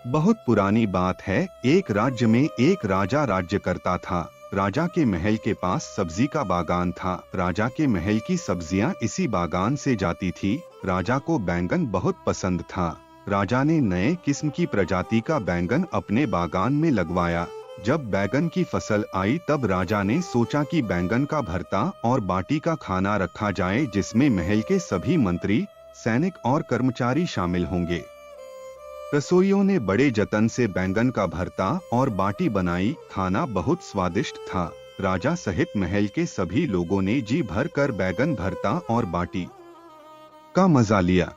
बहुत पुरानी बात है। एक राज्य में एक राजा राज्य करता था। राजा के महल के पास सब्जी का बागान था। राजा के महल की सब्जियां इसी बागान से जाती थी। राजा को बैंगन बहुत पसंद था। राजा ने नए किस्म की प्रजाति का बैंगन अपने बागान में लगवाया। जब बैंगन की फसल आई तब राजा ने सोचा कि बैंगन का भरता और बाटी का खाना रखा जाए, जिसमें महल के सभी मंत्री, सैनिक और कर्मचारी शामिल होंगे। रसोइयों ने बड़े जतन से बैंगन का भरता और बाटी बनाई। खाना बहुत स्वादिष्ट था। राजा सहित महल के सभी लोगों ने जी भर कर बैंगन भरता और बाटी का मजा लिया।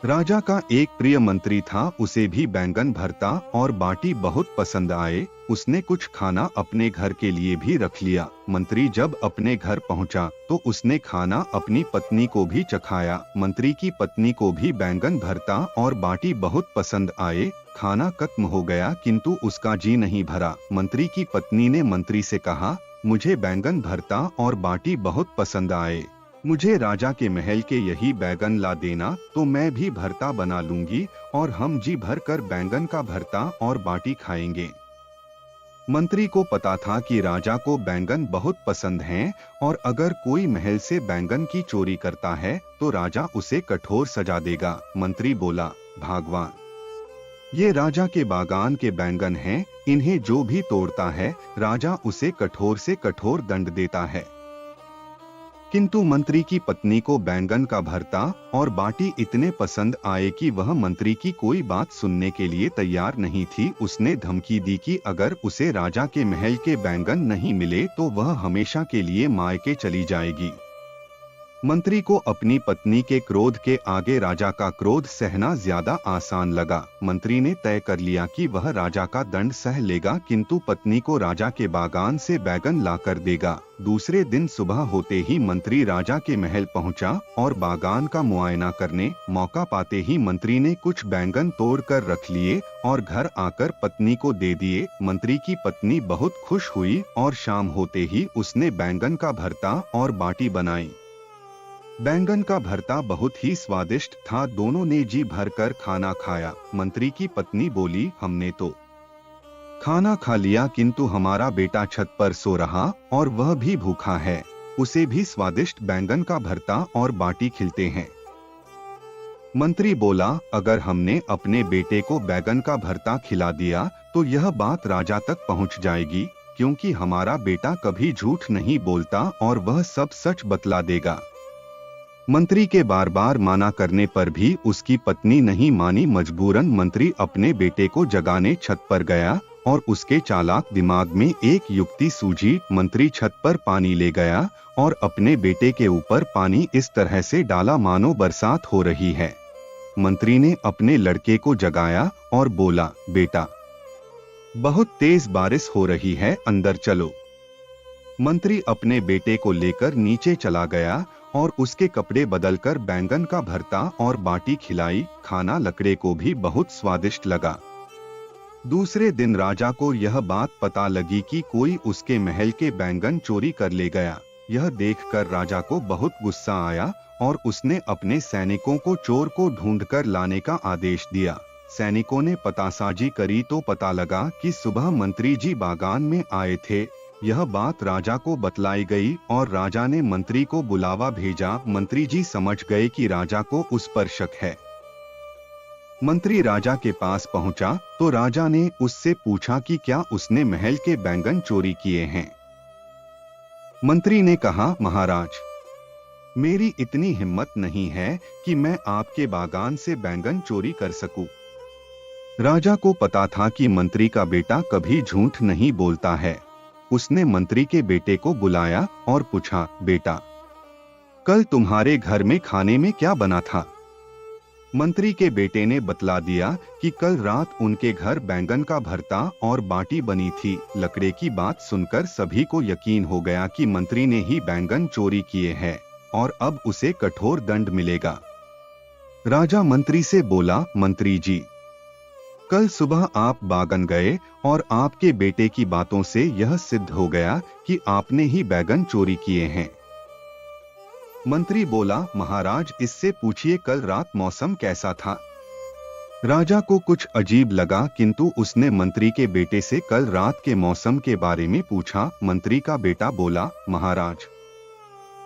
राजा का एक प्रिय मंत्री था, उसे भी बैंगन भरता और बाटी बहुत पसंद आए। उसने कुछ खाना अपने घर के लिए भी रख लिया। मंत्री जब अपने घर पहुंचा तो उसने खाना अपनी पत्नी को भी चखाया। मंत्री की पत्नी को भी बैंगन भरता और बाटी बहुत पसंद आए। खाना खत्म हो गया किंतु उसका जी नहीं भरा। मंत्री की पत्नी ने मंत्री से कहा, मुझे बैंगन भरता और बाटी बहुत पसंद आए। मुझे राजा के महल के यही बैंगन ला देना तो मैं भी भरता बना लूंगी और हम जी भर कर बैंगन का भरता और बाटी खाएंगे। मंत्री को पता था कि राजा को बैंगन बहुत पसंद हैं और अगर कोई महल से बैंगन की चोरी करता है तो राजा उसे कठोर सजा देगा। मंत्री बोला, भगवान, ये राजा के बागान के बैंगन हैं, इन्हें जो भी तोड़ता है राजा उसे कठोर से कठोर दंड देता है। किंतु मंत्री की पत्नी को बैंगन का भरता और बाटी इतने पसंद आए कि वह मंत्री की कोई बात सुनने के लिए तैयार नहीं थी। उसने धमकी दी कि अगर उसे राजा के महल के बैंगन नहीं मिले तो वह हमेशा के लिए मायके चली जाएगी। मंत्री को अपनी पत्नी के क्रोध के आगे राजा का क्रोध सहना ज्यादा आसान लगा। मंत्री ने तय कर लिया कि वह राजा का दंड सह लेगा किंतु पत्नी को राजा के बागान से बैंगन लाकर देगा। दूसरे दिन सुबह होते ही मंत्री राजा के महल पहुंचा और बागान का मुआयना करने। मौका पाते ही मंत्री ने कुछ बैंगन तोड़ कर रख लिए और घर आकर पत्नी को दे दिए। मंत्री की पत्नी बहुत खुश हुई और शाम होते ही उसने बैंगन का भरता और बाटी बनाई। बैंगन का भरता बहुत ही स्वादिष्ट था। दोनों ने जी भरकर खाना खाया। मंत्री की पत्नी बोली, हमने तो खाना खा लिया किंतु हमारा बेटा छत पर सो रहा और वह भी भूखा है। उसे भी स्वादिष्ट बैंगन का भरता और बाटी खिलते हैं। मंत्री बोला, अगर हमने अपने बेटे को बैंगन का भरता खिला दिया तो यह बात राजा तक पहुंच जाएगी, क्योंकि हमारा बेटा कभी झूठ नहीं बोलता और वह सब सच बतला देगा। मंत्री के बार बार माना करने पर भी उसकी पत्नी नहीं मानी। मजबूरन मंत्री अपने बेटे को जगाने छत पर गया और उसके चालाक दिमाग में एक युक्ति सूझी। मंत्री छत पर पानी ले गया और अपने बेटे के ऊपर पानी इस तरह से डाला मानो बरसात हो रही है। मंत्री ने अपने लड़के को जगाया और बोला, बेटा, बहुत तेज बारिश हो रही है, अंदर चलो। मंत्री अपने बेटे को लेकर नीचे चला गया और उसके कपड़े बदलकर बैंगन का भरता और बाटी खिलाई। खाना लकड़े को भी बहुत स्वादिष्ट लगा। दूसरे दिन राजा को यह बात पता लगी कि कोई उसके महल के बैंगन चोरी कर ले गया। यह देखकर राजा को बहुत गुस्सा आया और उसने अपने सैनिकों को चोर को ढूंढकर लाने का आदेश दिया। सैनिकों ने पतासाजी करी तो पता लगा कि सुबह मंत्री जी बागान में आए थे। यह बात राजा को बतलाई गई और राजा ने मंत्री को बुलावा भेजा। मंत्री जी समझ गए कि राजा को उस पर शक है। मंत्री राजा के पास पहुंचा तो राजा ने उससे पूछा कि क्या उसने महल के बैंगन चोरी किए हैं। मंत्री ने कहा, महाराज, मेरी इतनी हिम्मत नहीं है कि मैं आपके बागान से बैंगन चोरी कर सकूं। राजा को पता था कि मंत्री का बेटा कभी झूठ नहीं बोलता है। उसने मंत्री के बेटे को बुलाया और पूछा, बेटा, कल तुम्हारे घर में खाने में क्या बना था? मंत्री के बेटे ने बतला दिया कि कल रात उनके घर बैंगन का भरता और बाटी बनी थी। लकड़े की बात सुनकर सभी को यकीन हो गया कि मंत्री ने ही बैंगन चोरी किए हैं और अब उसे कठोर दंड मिलेगा। राजा मंत्री से बोला, मंत्री जी, कल सुबह आप बागान गए और आपके बेटे की बातों से यह सिद्ध हो गया कि आपने ही बैंगन चोरी किए हैं। मंत्री बोला, महाराज, इससे पूछिए कल रात मौसम कैसा था। राजा को कुछ अजीब लगा, किंतु उसने मंत्री के बेटे से कल रात के मौसम के बारे में पूछा। मंत्री का बेटा बोला, महाराज,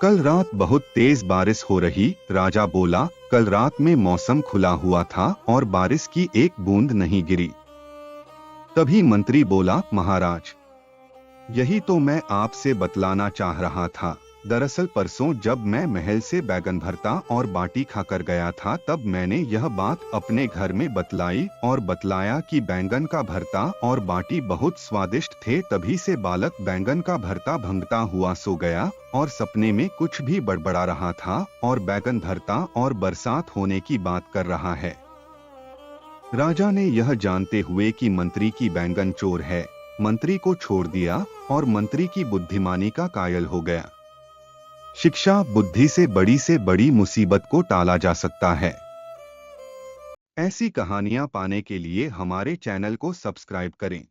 कल रात बहुत तेज बारिश हो रही। राजा बोला, कल रात में मौसम खुला हुआ था और बारिश की एक बूंद नहीं गिरी। तभी मंत्री बोला, महाराज, यही तो मैं आपसे बतलाना चाह रहा था। दरअसल परसों जब मैं महल से बैगन भरता और बाटी खाकर गया था, तब मैंने यह बात अपने घर में बतलाई और बतलाया कि बैंगन का भरता और बाटी बहुत स्वादिष्ट थे। तभी से बालक बैंगन का भरता भंगता हुआ सो गया और सपने में कुछ भी बड़बड़ा रहा था और बैगन भरता और बरसात होने की बात कर रहा है। राजा ने यह जानते हुए कि मंत्री की बैंगन चोर है, मंत्री को छोड़ दिया और मंत्री की बुद्धिमानी का कायल हो गया। शिक्षा बुद्धि से बड़ी मुसीबत को टाला जा सकता है। ऐसी कहानियां पाने के लिए हमारे चैनल को सब्सक्राइब करें।